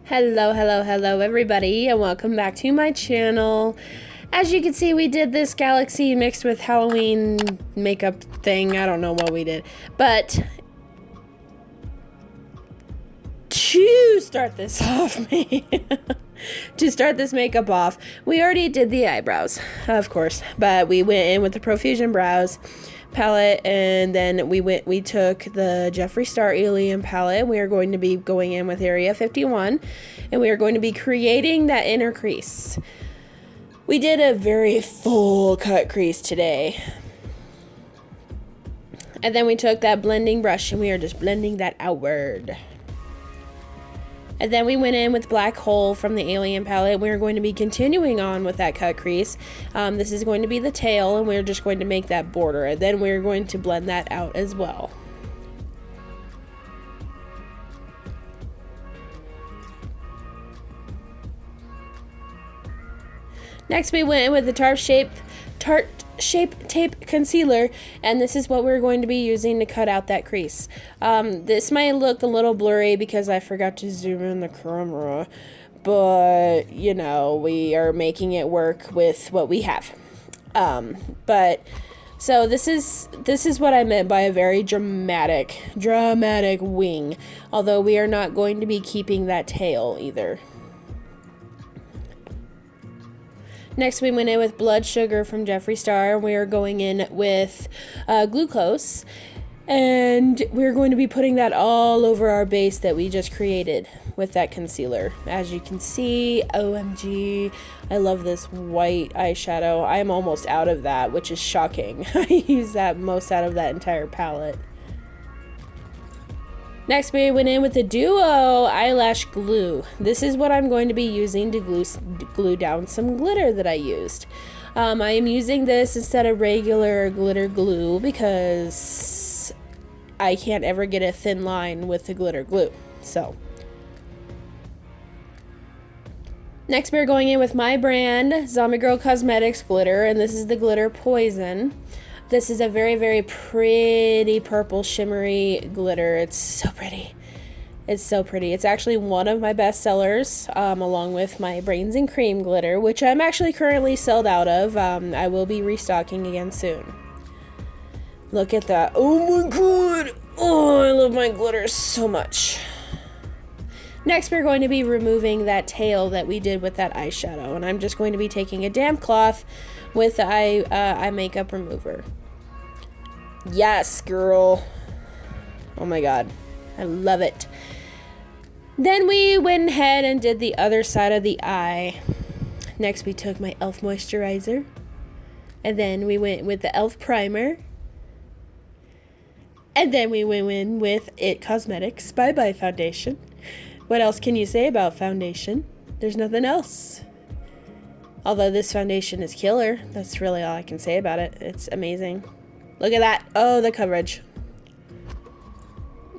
Hello everybody, and welcome back to my channel. As you can see, we did this Galaxy mixed with Halloween makeup thing. I don't know what we did, but to start this off, to start this makeup off, we already did the eyebrows, of course, but we went in with the Profusion brows palette, and then we took the Jeffree Star Alien palette. We are going to be going in with Area 51, and we are going to be creating that inner crease. We did a very full cut crease today, and then we took that blending brush and we are just blending that outward. And then we went in with Black Hole from the Alien palette. We're going to be continuing on with that cut crease. This is going to be the tail, and we're just going to make that border. And then we're going to blend that out as well. Next, we went in with the Tarte Shape Tape Concealer, and this is what we're going to be using to cut out that crease. This might look a little blurry because I forgot to zoom in the camera, but you know, we are making it work with what we have. So this is what I meant by a very dramatic wing, although we are not going to be keeping that tail either. Next, we went in with Blood Sugar from Jeffree Star, and we are going in with Glucose, and we're going to be putting that all over our base that we just created with that concealer. As you can see, OMG, I love this white eyeshadow. I am almost out of that, which is shocking. I use that most out of that entire palette. Next, we went in with the Duo Eyelash Glue. This is what I'm going to be using to glue down some glitter that I used. I am using this instead of regular glitter glue because I can't ever get a thin line with the glitter glue. So, next we're going in with my brand, Zombie Girl Cosmetics glitter, and this is the glitter Poison. This is a very pretty purple shimmery glitter. It's so pretty. It's so pretty. It's actually one of my best sellers, along with my Brains and Cream glitter, which I'm actually currently sold out of. I will be restocking again soon. Look at that. Oh my god. Oh, I love my glitter so much. Next, we're going to be removing that tail that we did with that eyeshadow, and I'm just going to be taking a damp cloth with the eye makeup remover. Yes, girl. Oh my god. I love it. Then we went ahead and did the other side of the eye. Next, we took my E.L.F moisturizer, and then we went with the E.L.F primer, and then we went in with ITcosmetics Bye Bye foundation. What else can you say about foundation? There's nothing else. Although this foundation is killer. That's really all I can say about it. It's amazing. Look at that. Oh, the coverage.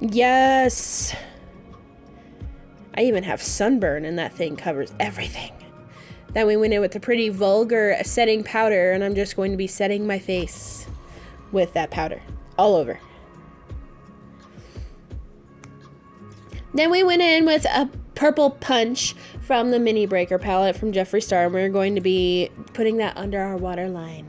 Yes. I even have sunburn, and that thing covers everything. Then we went in with the pretty Vulgar setting powder, and I'm just going to be setting my face with that powder all over. Then we went in with a Purple Punch from the Mini Breaker palette from Jeffree Star, and we're going to be putting that under our waterline.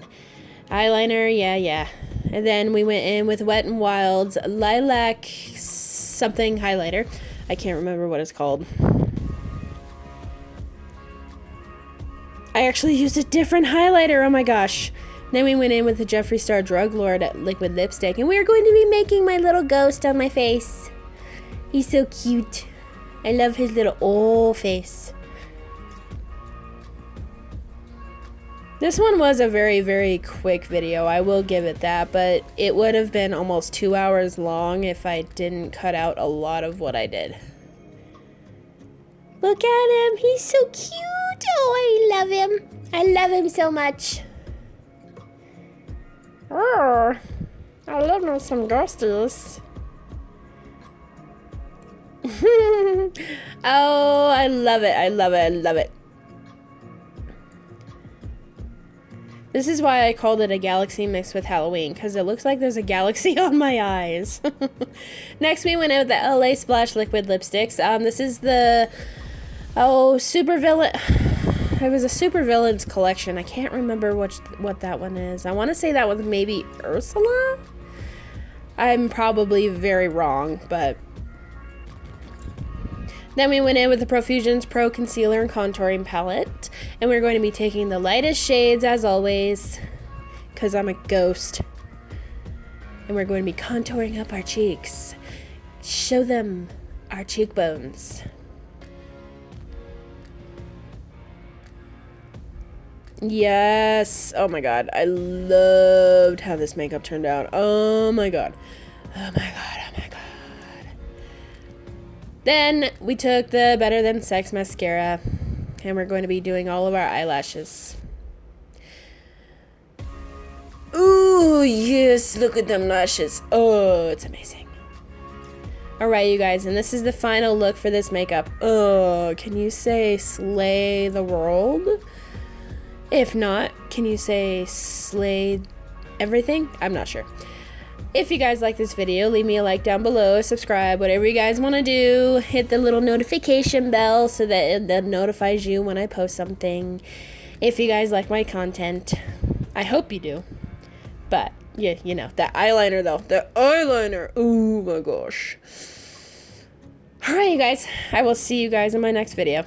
Eyeliner, yeah. And then we went in with WetNWild's Lilac something highlighter. I can't remember what it's called. I actually used a different highlighter, oh my gosh. Then we went in with the Jeffree Star Drug Lord liquid lipstick, and we're going to be making my little ghost on my face. He's so cute. I love his little face. This one was a very quick video, I will give it that, but it would have been almost 2 hours long if I didn't cut out a lot of what I did. Look at him, he's so cute. Oh, I love him. I love him so much. Oh, I love me some ghosties. Oh, I love it. This is why I called it a galaxy mixed with Halloween, because it looks like there's a galaxy on my eyes. Next, we went out with the LAsplash liquid lipsticks. This is the Oh, Super Villain. It was a Super Villains collection. I can't remember what that one is. I want to say that was maybe Ursula? I'm probably very wrong, but... Then we went in with the Profusion's Pro Concealer and Contouring Palette. And we're going to be taking the lightest shades, as always, because I'm a ghost. And we're going to be contouring up our cheeks. Show them our cheekbones. Yes. Oh my god. I loved how this makeup turned out. Oh my god. Oh my god. Oh my god. Then we took the Better Than Sex mascara. And we're going to be doing all of our eyelashes. Ooh, yes. Look at them lashes. Oh, it's amazing. Alright, you guys. And this is the final look for this makeup. Oh, can you say slay the world? If not, can you say slay everything? I'm not sure. If you guys like this video, leave me a like down below, subscribe, whatever you guys want to do. Hit the little notification bell so that it notifies you when I post something. If you guys like my content, I hope you do. But, yeah, you know, that eyeliner though. The eyeliner. Oh my gosh. Alright, you guys. I will see you guys in my next video.